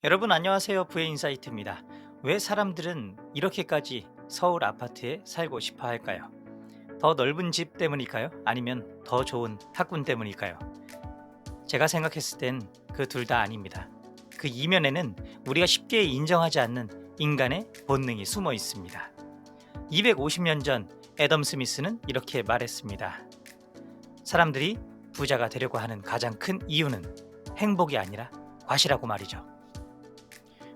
여러분 안녕하세요. 부의 인사이트입니다. 왜 사람들은 이렇게까지 서울 아파트에 살고 싶어 할까요? 더 넓은 집 때문일까요? 아니면 더 좋은 학군 때문일까요? 제가 생각했을 땐 그 둘 다 아닙니다. 그 이면에는 우리가 쉽게 인정하지 않는 인간의 본능이 숨어 있습니다. 250년 전 애덤 스미스는 이렇게 말했습니다. 사람들이 부자가 되려고 하는 가장 큰 이유는 행복이 아니라 과시라고 말이죠.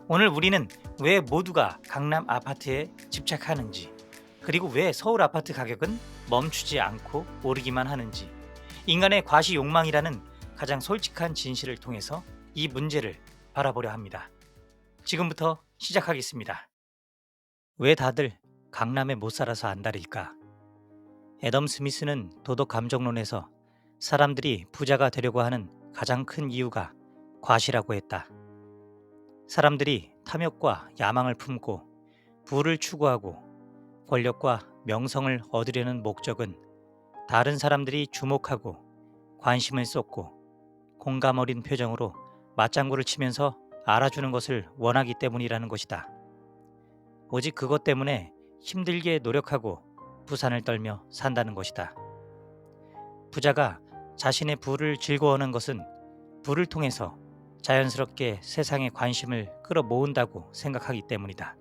오늘 우리는 왜 모두가 강남 아파트에 집착하는지, 그리고 왜 서울 아파트 가격은 멈추지 않고 오르기만 하는지, 인간의 과시 욕망이라는 가장 솔직한 진실을 통해서 이 문제를 바라보려 합니다. 지금부터 시작하겠습니다. 왜 다들 강남에 못 살아서 안달일까? 애덤 스미스는 도덕 감정론에서 사람들이 부자가 되려고 하는 가장 큰 이유가 과시라고 했다. 사람들이 탐욕과 야망을 품고 부를 추구하고 권력과 명성을 얻으려는 목적은 다른 사람들이 주목하고 관심을 쏟고 공감 어린 표정으로 맞장구를 치면서 알아주는 것을 원하기 때문이라는 것이다. 오직 그것 때문에 힘들게 노력하고 부산을 떨며 산다는 것이다. 부자가 자신의 부를 즐거워하는 것은 부를 통해서 자연스럽게 세상의 관심을 끌어모은다고 생각하기 때문이다.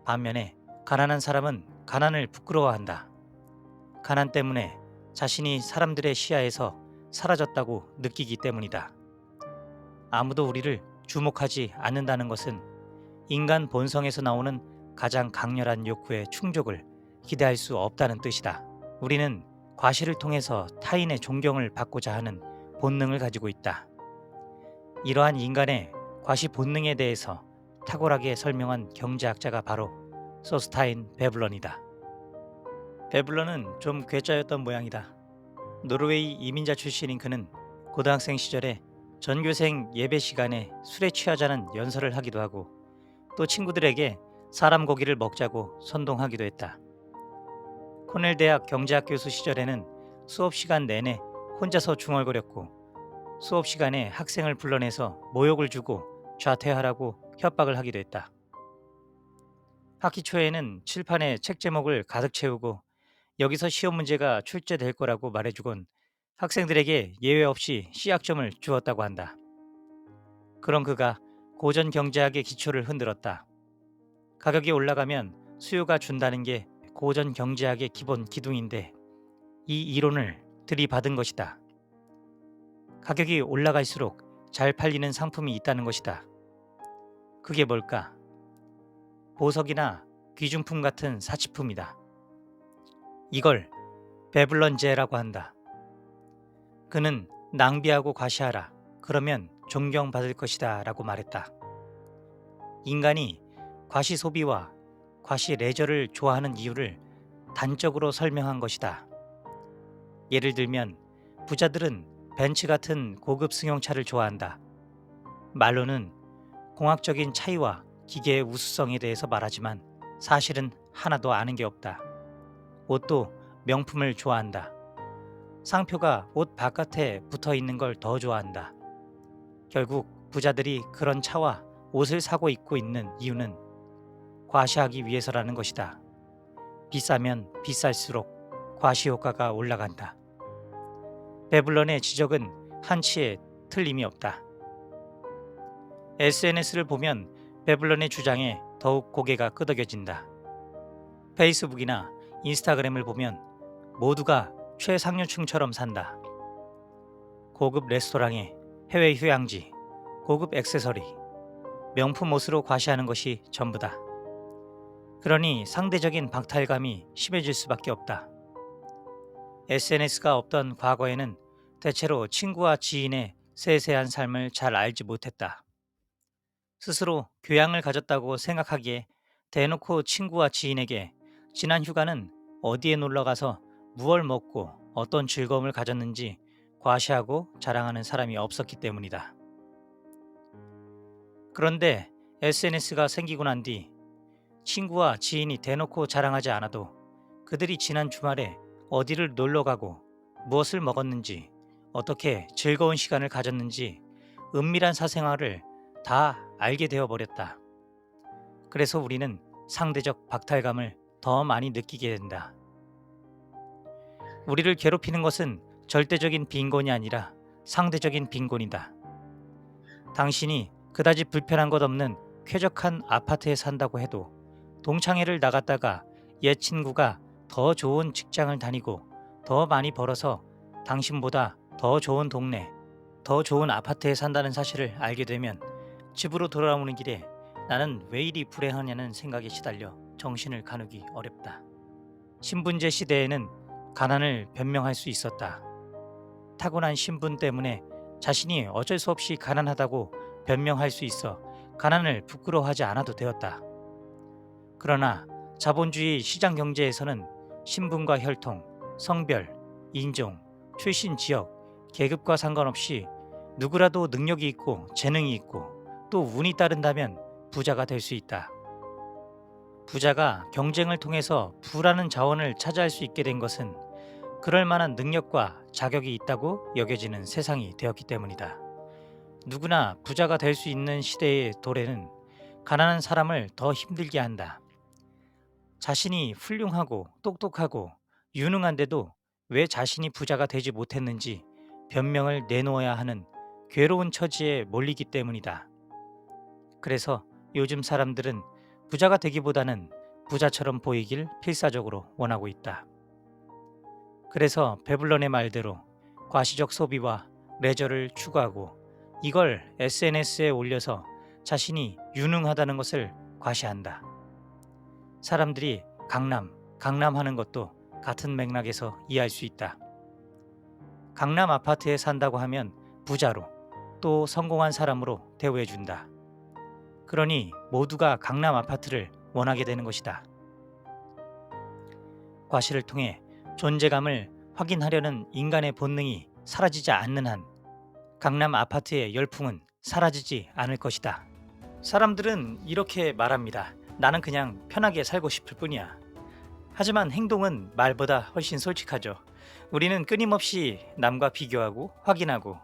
반면에 가난한 사람은 가난을 부끄러워한다. 가난 때문에 자신이 사람들의 시야에서 사라졌다고 느끼기 때문이다. 아무도 우리를 주목하지 않는다는 것은 인간 본성에서 나오는 가장 강렬한 욕구의 충족을 기대할 수 없다는 뜻이다. 우리는 과시를 통해서 타인의 존경을 받고자 하는 본능을 가지고 있다. 이러한 인간의 과시 본능에 대해서 탁월하게 설명한 경제학자가 바로 소스타인 베블런이다. 베블런은 좀 괴짜였던 모양이다. 노르웨이 이민자 출신인 그는 고등학생 시절에 전교생 예배 시간에 술에 취하자는 연설을 하기도 하고 또 친구들에게 사람 고기를 먹자고 선동하기도 했다. 코넬 대학 경제학 교수 시절에는 수업 시간 내내 혼자서 중얼거렸고 수업 시간에 학생을 불러내서 모욕을 주고 좌퇴하라고 협박을 하기도 했다. 학기 초에는 칠판에 책 제목을 가득 채우고 여기서 시험 문제가 출제될 거라고 말해주곤 학생들에게 예외 없이 C학점을 주었다고 한다. 그런 그가 고전 경제학의 기초를 흔들었다. 가격이 올라가면 수요가 준다는 게 고전 경제학의 기본 기둥인데 이 이론을 들이받은 것이다. 가격이 올라갈수록 잘 팔리는 상품이 있다는 것이다. 그게 뭘까? 보석이나 귀중품 같은 사치품이다. 이걸 베블런제라고 한다. 그는 낭비하고 과시하라. 그러면 존경받을 것이다 라고 말했다. 인간이 과시 소비와 과시 레저를 좋아하는 이유를 단적으로 설명한 것이다. 예를 들면 부자들은 벤츠 같은 고급 승용차를 좋아한다. 말로는 공학적인 차이와 기계의 우수성에 대해서 말하지만 사실은 하나도 아는 게 없다. 옷도 명품을 좋아한다. 상표가 옷 바깥에 붙어 있는 걸 더 좋아한다. 결국 부자들이 그런 차와 옷을 사고 입고 있는 이유는 과시하기 위해서라는 것이다. 비싸면 비쌀수록 과시 효과가 올라간다. 베블런의 지적은 한치의 틀림이 없다. SNS를 보면 베블런의 주장에 더욱 고개가 끄덕여진다. 페이스북이나 인스타그램을 보면 모두가 최상류층처럼 산다. 고급 레스토랑에 해외 휴양지, 고급 액세서리, 명품 옷으로 과시하는 것이 전부다. 그러니 상대적인 박탈감이 심해질 수밖에 없다. SNS가 없던 과거에는 대체로 친구와 지인의 세세한 삶을 잘 알지 못했다. 스스로 교양을 가졌다고 생각하기에 대놓고 친구와 지인에게 지난 휴가는 어디에 놀러 가서 무얼 먹고 어떤 즐거움을 가졌는지 과시하고 자랑하는 사람이 없었기 때문이다. 그런데 SNS가 생기고 난 뒤 친구와 지인이 대놓고 자랑하지 않아도 그들이 지난 주말에 어디를 놀러 가고 무엇을 먹었는지 어떻게 즐거운 시간을 가졌는지 은밀한 사생활을 다 알게 되어 버렸다. 그래서 우리는 상대적 박탈감을 더 많이 느끼게 된다. 우리를 괴롭히는 것은 절대적인 빈곤이 아니라 상대적인 빈곤이다. 당신이 그다지 불편한 것 없는 쾌적한 아파트에 산다고 해도 동창회를 나갔다가 옛 친구가 더 좋은 직장을 다니고 더 많이 벌어서 당신보다 더 좋은 동네, 더 좋은 아파트에 산다는 사실을 알게 되면 집으로 돌아오는 길에 나는 왜 이리 불행하냐는 생각에 시달려 정신을 가누기 어렵다. 신분제 시대에는 가난을 변명할 수 있었다. 타고난 신분 때문에 자신이 어쩔 수 없이 가난하다고 변명할 수 있어 가난을 부끄러워하지 않아도 되었다. 그러나 자본주의 시장 경제에서는 신분과 혈통, 성별, 인종, 출신 지역, 계급과 상관없이 누구라도 능력이 있고 재능이 있고 또 운이 따른다면 부자가 될 수 있다. 부자가 경쟁을 통해서 부라는 자원을 차지할 수 있게 된 것은 그럴 만한 능력과 자격이 있다고 여겨지는 세상이 되었기 때문이다. 누구나 부자가 될 수 있는 시대의 도래는 가난한 사람을 더 힘들게 한다. 자신이 훌륭하고 똑똑하고 유능한데도 왜 자신이 부자가 되지 못했는지 변명을 내놓아야 하는 괴로운 처지에 몰리기 때문이다. 그래서 요즘 사람들은 부자가 되기보다는 부자처럼 보이길 필사적으로 원하고 있다. 그래서 베블런의 말대로 과시적 소비와 레저를 추구하고 이걸 SNS에 올려서 자신이 유능하다는 것을 과시한다. 사람들이 강남 하는 것도 같은 맥락에서 이해할 수 있다. 강남 아파트에 산다고 하면 부자로 또 성공한 사람으로 대우해준다. 그러니 모두가 강남 아파트를 원하게 되는 것이다. 과시를 통해 존재감을 확인하려는 인간의 본능이 사라지지 않는 한 강남 아파트의 열풍은 사라지지 않을 것이다. 사람들은 이렇게 말합니다. 나는 그냥 편하게 살고 싶을 뿐이야. 하지만 행동은 말보다 훨씬 솔직하죠. 우리는 끊임없이 남과 비교하고 확인하고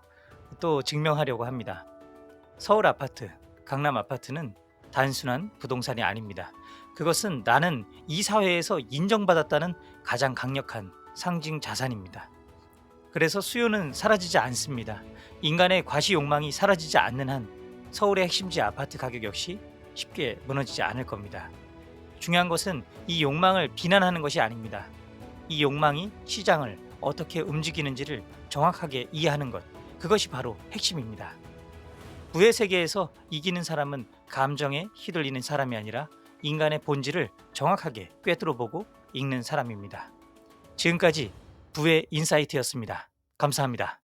또 증명하려고 합니다. 서울 아파트, 강남 아파트는 단순한 부동산이 아닙니다. 그것은 나는 이 사회에서 인정받았다는 가장 강력한 상징 자산입니다. 그래서 수요는 사라지지 않습니다. 인간의 과시 욕망이 사라지지 않는 한 서울의 핵심지 아파트 가격 역시 쉽게 무너지지 않을 겁니다. 중요한 것은 이 욕망을 비난하는 것이 아닙니다. 이 욕망이 시장을 어떻게 움직이는지를 정확하게 이해하는 것, 그것이 바로 핵심입니다. 부의 세계에서 이기는 사람은 감정에 휘둘리는 사람이 아니라 인간의 본질을 정확하게 꿰뚫어보고 읽는 사람입니다. 지금까지 부의 인사이트였습니다. 감사합니다.